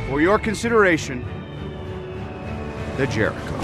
For your consideration, the Jericho.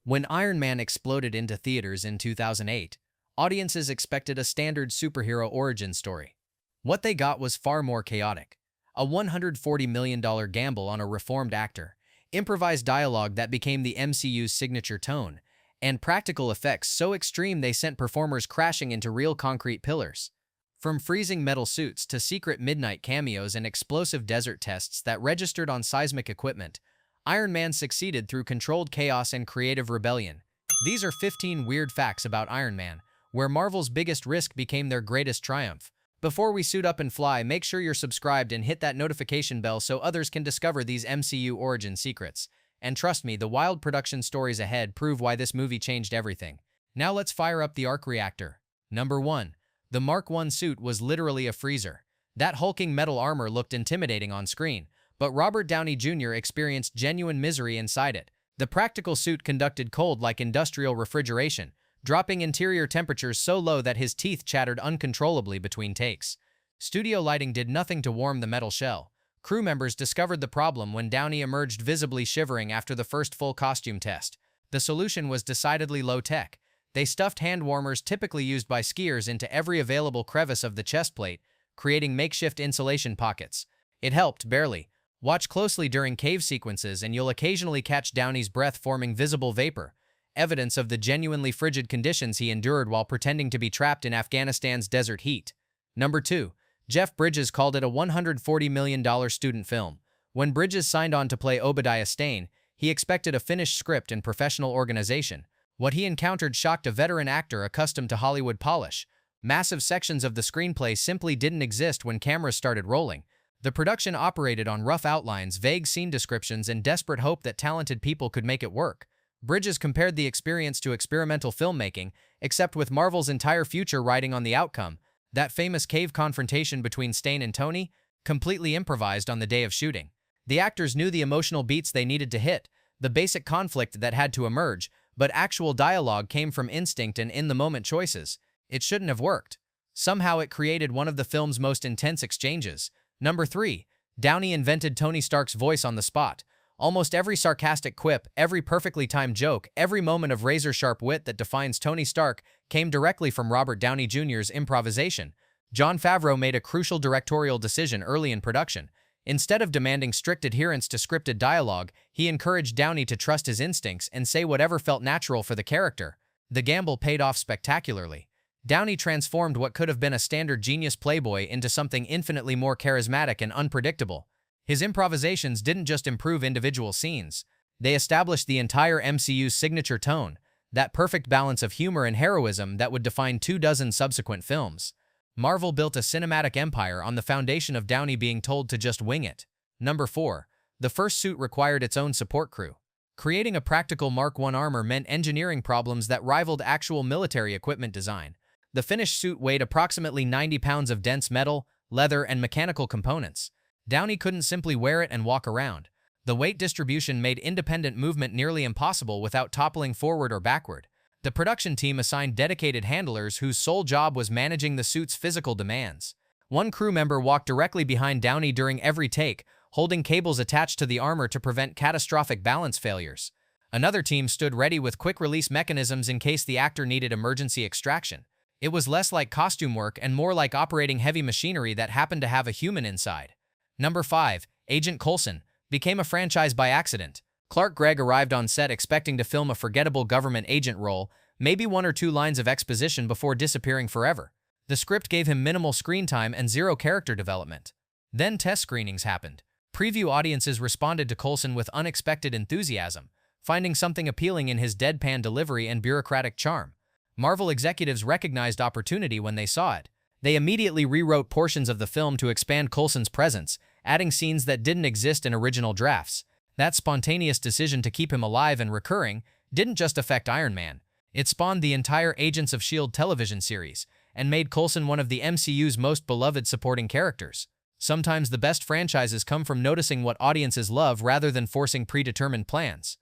When Iron Man exploded into theaters in 2008, audiences expected a standard superhero origin story. What they got was far more chaotic. A $140 million gamble on a reformed actor, improvised dialogue that became the MCU's signature tone, and practical effects so extreme they sent performers crashing into real concrete pillars. From freezing metal suits to secret midnight cameos and explosive desert tests that registered on seismic equipment, Iron Man succeeded through controlled chaos and creative rebellion. These are 15 weird facts about Iron Man, where Marvel's biggest risk became their greatest triumph. Before we suit up and fly, make sure you're subscribed and hit that notification bell so others can discover these MCU origin secrets. And trust me, the wild production stories ahead prove why this movie changed everything. Now let's fire up the arc reactor. Number 1. The Mark I suit was literally a freezer. That hulking metal armor looked intimidating on screen, but Robert Downey Jr. experienced genuine misery inside it. The practical suit conducted cold like industrial refrigeration, dropping interior temperatures so low that his teeth chattered uncontrollably between takes. Studio lighting did nothing to warm the metal shell. Crew members discovered the problem when Downey emerged visibly shivering after the first full costume test. The solution was decidedly low-tech. They stuffed hand warmers typically used by skiers into every available crevice of the chest plate, creating makeshift insulation pockets. It helped, barely. Watch closely during cave sequences and you'll occasionally catch Downey's breath forming visible vapor, evidence of the genuinely frigid conditions he endured while pretending to be trapped in Afghanistan's desert heat. Number 2. Jeff Bridges called it a $140 million student film. When Bridges signed on to play Obadiah Stane, he expected a finished script and professional organization. What he encountered shocked a veteran actor accustomed to Hollywood polish. Massive sections of the screenplay simply didn't exist when cameras started rolling. The production operated on rough outlines, vague scene descriptions, and desperate hope that talented people could make it work. Bridges compared the experience to experimental filmmaking, except with Marvel's entire future riding on the outcome. That famous cave confrontation between Stane and Tony? Completely improvised on the day of shooting. The actors knew the emotional beats they needed to hit, the basic conflict that had to emerge, but actual dialogue came from instinct and in-the-moment choices. It shouldn't have worked. Somehow it created one of the film's most intense exchanges. Number 3. Downey invented Tony Stark's voice on the spot. Almost every sarcastic quip, every perfectly timed joke, every moment of razor-sharp wit that defines Tony Stark came directly from Robert Downey Jr.'s improvisation. Jon Favreau made a crucial directorial decision early in production. Instead of demanding strict adherence to scripted dialogue, he encouraged Downey to trust his instincts and say whatever felt natural for the character. The gamble paid off spectacularly. Downey transformed what could have been a standard genius playboy into something infinitely more charismatic and unpredictable. His improvisations didn't just improve individual scenes. They established the entire MCU's signature tone, that perfect balance of humor and heroism that would define 24 subsequent films. Marvel built a cinematic empire on the foundation of Downey being told to just wing it. Number 4. The first suit required its own support crew. Creating a practical Mark I armor meant engineering problems that rivaled actual military equipment design. The finished suit weighed approximately 90 pounds of dense metal, leather, and mechanical components. Downey couldn't simply wear it and walk around. The weight distribution made independent movement nearly impossible without toppling forward or backward. The production team assigned dedicated handlers whose sole job was managing the suit's physical demands. One crew member walked directly behind Downey during every take, holding cables attached to the armor to prevent catastrophic balance failures. Another team stood ready with quick-release mechanisms in case the actor needed emergency extraction. It was less like costume work and more like operating heavy machinery that happened to have a human inside. Number 5. Agent Coulson became a franchise by accident. Clark Gregg arrived on set expecting to film a forgettable government agent role, maybe 1 or 2 lines of exposition before disappearing forever. The script gave him minimal screen time and 0 character development. Then test screenings happened. Preview audiences responded to Coulson with unexpected enthusiasm, finding something appealing in his deadpan delivery and bureaucratic charm. Marvel executives recognized opportunity when they saw it. They immediately rewrote portions of the film to expand Coulson's presence, adding scenes that didn't exist in original drafts. That spontaneous decision to keep him alive and recurring didn't just affect Iron Man. It spawned the entire Agents of S.H.I.E.L.D. television series and made Coulson one of the MCU's most beloved supporting characters. Sometimes the best franchises come from noticing what audiences love rather than forcing predetermined plans.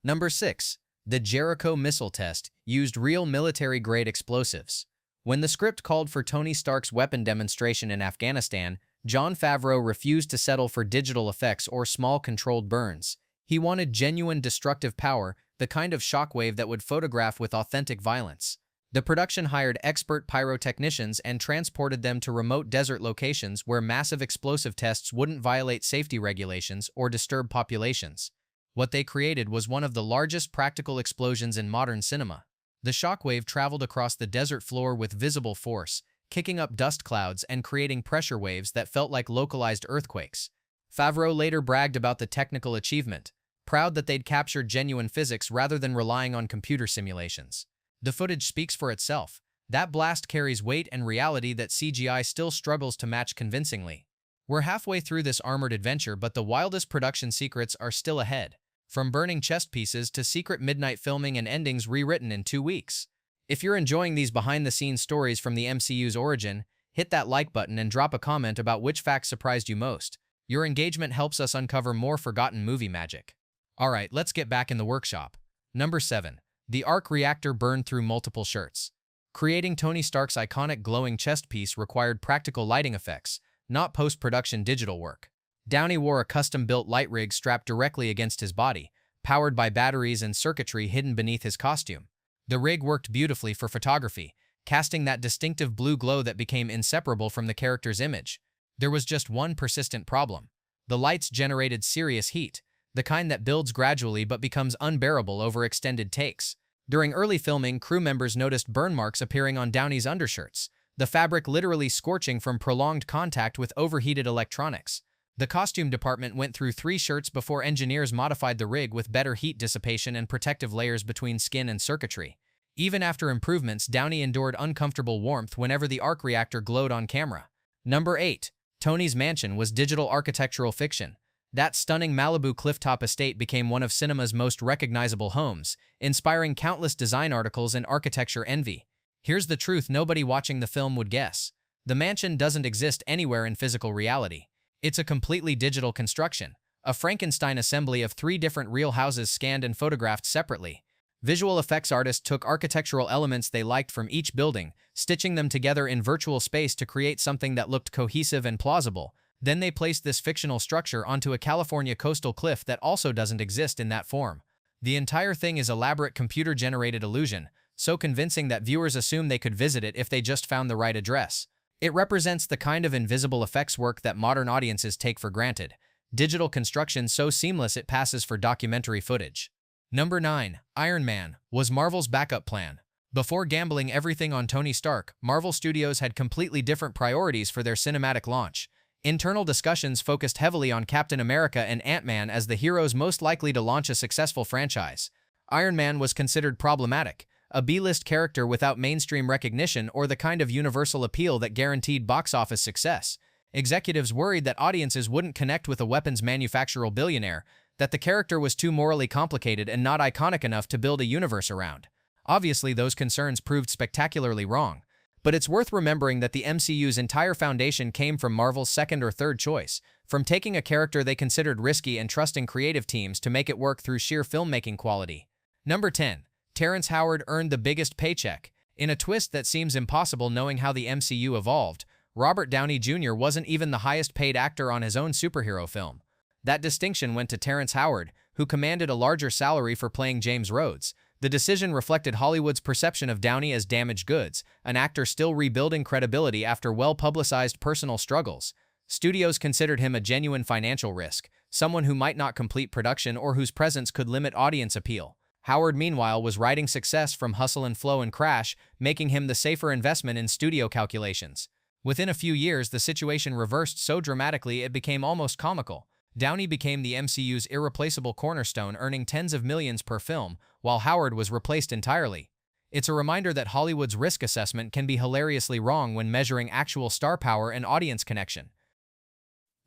Number 6. The Jericho missile test used real military-grade explosives. When the script called for Tony Stark's weapon demonstration in Afghanistan, Jon Favreau refused to settle for digital effects or small controlled burns. He wanted genuine destructive power, the kind of shockwave that would photograph with authentic violence. The production hired expert pyrotechnicians and transported them to remote desert locations where massive explosive tests wouldn't violate safety regulations or disturb populations. What they created was one of the largest practical explosions in modern cinema. The shockwave traveled across the desert floor with visible force, kicking up dust clouds and creating pressure waves that felt like localized earthquakes. Favreau later bragged about the technical achievement, proud that they'd captured genuine physics rather than relying on computer simulations. The footage speaks for itself. That blast carries weight and reality that CGI still struggles to match convincingly. We're halfway through this armored adventure, but the wildest production secrets are still ahead. From burning chest pieces to secret midnight filming and endings rewritten in 2 weeks. If you're enjoying these behind-the-scenes stories from the MCU's origin, hit that like button and drop a comment about which facts surprised you most. Your engagement helps us uncover more forgotten movie magic. Alright, let's get back in the workshop. Number 7. The arc reactor burned through multiple shirts. Creating Tony Stark's iconic glowing chest piece required practical lighting effects, not post-production digital work. Downey wore a custom-built light rig strapped directly against his body, powered by batteries and circuitry hidden beneath his costume. The rig worked beautifully for photography, casting that distinctive blue glow that became inseparable from the character's image. There was just one persistent problem. The lights generated serious heat, the kind that builds gradually but becomes unbearable over extended takes. During early filming, crew members noticed burn marks appearing on Downey's undershirts, the fabric literally scorching from prolonged contact with overheated electronics. The costume department went through 3 shirts before engineers modified the rig with better heat dissipation and protective layers between skin and circuitry. Even after improvements, Downey endured uncomfortable warmth whenever the arc reactor glowed on camera. Number 8. Tony's mansion was digital architectural fiction. That stunning Malibu clifftop estate became one of cinema's most recognizable homes, inspiring countless design articles and architecture envy. Here's the truth nobody watching the film would guess. The mansion doesn't exist anywhere in physical reality. It's a completely digital construction, a Frankenstein assembly of 3 different real houses scanned and photographed separately. Visual effects artists took architectural elements they liked from each building, stitching them together in virtual space to create something that looked cohesive and plausible. Then they placed this fictional structure onto a California coastal cliff that also doesn't exist in that form. The entire thing is elaborate computer-generated illusion, so convincing that viewers assume they could visit it if they just found the right address. It represents the kind of invisible effects work that modern audiences take for granted. Digital construction so seamless it passes for documentary footage. Number 9. Iron Man was Marvel's backup plan. Before gambling everything on Tony Stark, Marvel Studios had completely different priorities for their cinematic launch. Internal discussions focused heavily on Captain America and Ant-Man as the heroes most likely to launch a successful franchise. Iron Man was considered problematic, a B-list character without mainstream recognition or the kind of universal appeal that guaranteed box office success. Executives worried that audiences wouldn't connect with a weapons manufacturer billionaire, that the character was too morally complicated and not iconic enough to build a universe around. Obviously, those concerns proved spectacularly wrong. But it's worth remembering that the MCU's entire foundation came from Marvel's second or third choice, from taking a character they considered risky and trusting creative teams to make it work through sheer filmmaking quality. Number 10. Terrence Howard earned the biggest paycheck. In a twist that seems impossible knowing how the MCU evolved, Robert Downey Jr. wasn't even the highest-paid actor on his own superhero film. That distinction went to Terrence Howard, who commanded a larger salary for playing James Rhodes. The decision reflected Hollywood's perception of Downey as damaged goods, an actor still rebuilding credibility after well-publicized personal struggles. Studios considered him a genuine financial risk, someone who might not complete production or whose presence could limit audience appeal. Howard, meanwhile, was riding success from Hustle and Flow and Crash, making him the safer investment in studio calculations. Within a few years, the situation reversed so dramatically it became almost comical. Downey became the MCU's irreplaceable cornerstone, earning tens of millions per film, while Howard was replaced entirely. It's a reminder that Hollywood's risk assessment can be hilariously wrong when measuring actual star power and audience connection.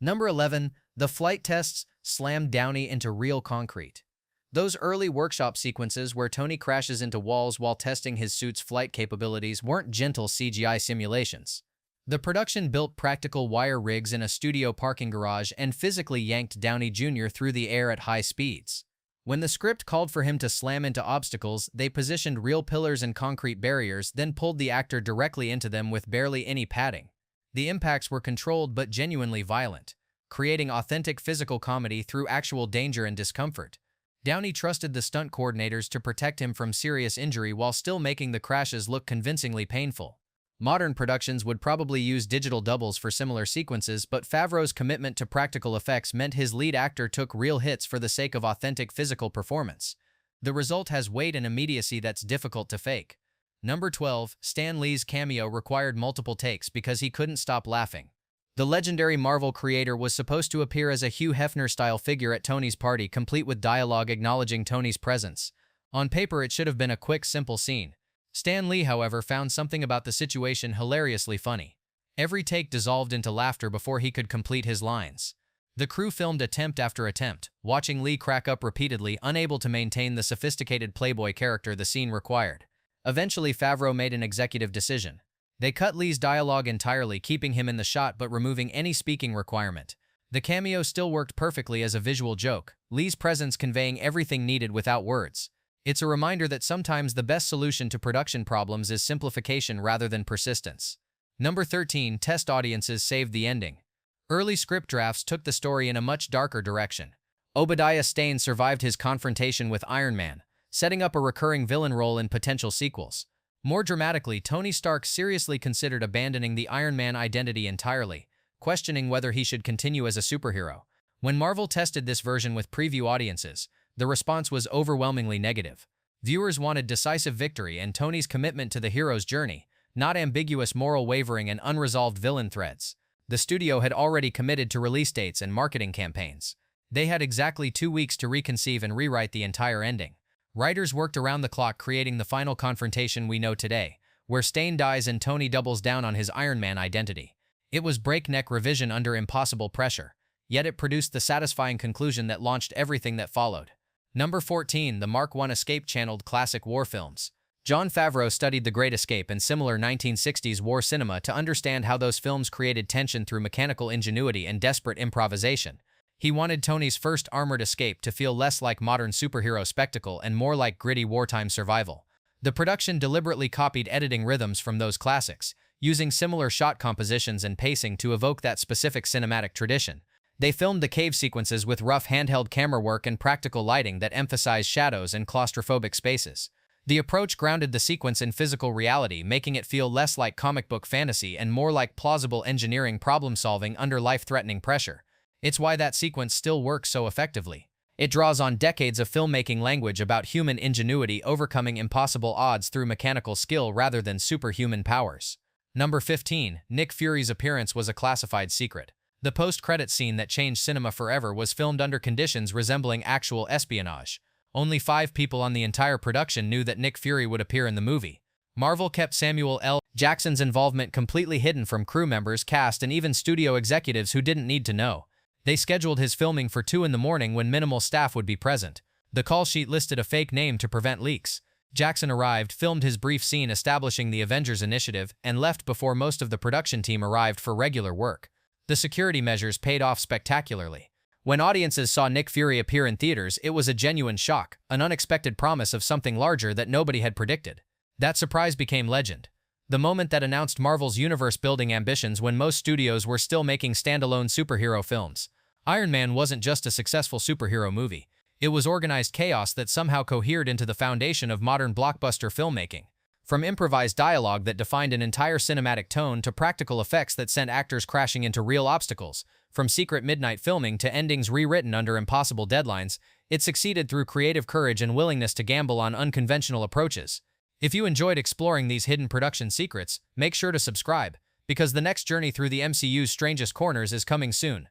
Number 11. The flight tests slammed Downey into real concrete. Those early workshop sequences where Tony crashes into walls while testing his suit's flight capabilities weren't gentle CGI simulations. The production built practical wire rigs in a studio parking garage and physically yanked Downey Jr. through the air at high speeds. When the script called for him to slam into obstacles, they positioned real pillars and concrete barriers, then pulled the actor directly into them with barely any padding. The impacts were controlled but genuinely violent, creating authentic physical comedy through actual danger and discomfort. Downey trusted the stunt coordinators to protect him from serious injury while still making the crashes look convincingly painful. Modern productions would probably use digital doubles for similar sequences, but Favreau's commitment to practical effects meant his lead actor took real hits for the sake of authentic physical performance. The result has weight and immediacy that's difficult to fake. Number 12. Stan Lee's cameo required multiple takes because he couldn't stop laughing. The legendary Marvel creator was supposed to appear as a Hugh Hefner-style figure at Tony's party, complete with dialogue acknowledging Tony's presence. On paper, it should have been a quick, simple scene. Stan Lee, however, found something about the situation hilariously funny. Every take dissolved into laughter before he could complete his lines. The crew filmed attempt after attempt, watching Lee crack up repeatedly, unable to maintain the sophisticated playboy character the scene required. Eventually, Favreau made an executive decision. They cut Lee's dialogue entirely, keeping him in the shot but removing any speaking requirement. The cameo still worked perfectly as a visual joke, Lee's presence conveying everything needed without words. It's a reminder that sometimes the best solution to production problems is simplification rather than persistence. Number 13. Test audiences saved the ending. Early script drafts took the story in a much darker direction. Obadiah Stane survived his confrontation with Iron Man, setting up a recurring villain role in potential sequels. More dramatically, Tony Stark seriously considered abandoning the Iron Man identity entirely, questioning whether he should continue as a superhero. When Marvel tested this version with preview audiences, the response was overwhelmingly negative. Viewers wanted decisive victory and Tony's commitment to the hero's journey, not ambiguous moral wavering and unresolved villain threads. The studio had already committed to release dates and marketing campaigns. They had exactly 2 weeks to reconceive and rewrite the entire ending. Writers worked around the clock creating the final confrontation we know today, where Stane dies and Tony doubles down on his Iron Man identity. It was breakneck revision under impossible pressure, yet it produced the satisfying conclusion that launched everything that followed. Number 14. The Mark I Escape channeled classic war films. Jon Favreau studied The Great Escape and similar 1960s war cinema to understand how those films created tension through mechanical ingenuity and desperate improvisation. He wanted Tony's first armored escape to feel less like modern superhero spectacle and more like gritty wartime survival. The production deliberately copied editing rhythms from those classics, using similar shot compositions and pacing to evoke that specific cinematic tradition. They filmed the cave sequences with rough handheld camera work and practical lighting that emphasized shadows and claustrophobic spaces. The approach grounded the sequence in physical reality, making it feel less like comic book fantasy and more like plausible engineering problem-solving under life-threatening pressure. It's why that sequence still works so effectively. It draws on decades of filmmaking language about human ingenuity overcoming impossible odds through mechanical skill rather than superhuman powers. Number 15. Nick Fury's appearance was a classified secret. The post-credits scene that changed cinema forever was filmed under conditions resembling actual espionage. Only 5 people on the entire production knew that Nick Fury would appear in the movie. Marvel kept Samuel L. Jackson's involvement completely hidden from crew members, cast, and even studio executives who didn't need to know. They scheduled his filming for 2 in the morning when minimal staff would be present. The call sheet listed a fake name to prevent leaks. Jackson arrived, filmed his brief scene establishing the Avengers Initiative, and left before most of the production team arrived for regular work. The security measures paid off spectacularly. When audiences saw Nick Fury appear in theaters, it was a genuine shock, an unexpected promise of something larger that nobody had predicted. That surprise became legend. The moment that announced Marvel's universe-building ambitions when most studios were still making standalone superhero films. Iron Man wasn't just a successful superhero movie. It was organized chaos that somehow cohered into the foundation of modern blockbuster filmmaking. From improvised dialogue that defined an entire cinematic tone to practical effects that sent actors crashing into real obstacles, from secret midnight filming to endings rewritten under impossible deadlines, it succeeded through creative courage and willingness to gamble on unconventional approaches. If you enjoyed exploring these hidden production secrets, make sure to subscribe, because the next journey through the MCU's strangest corners is coming soon.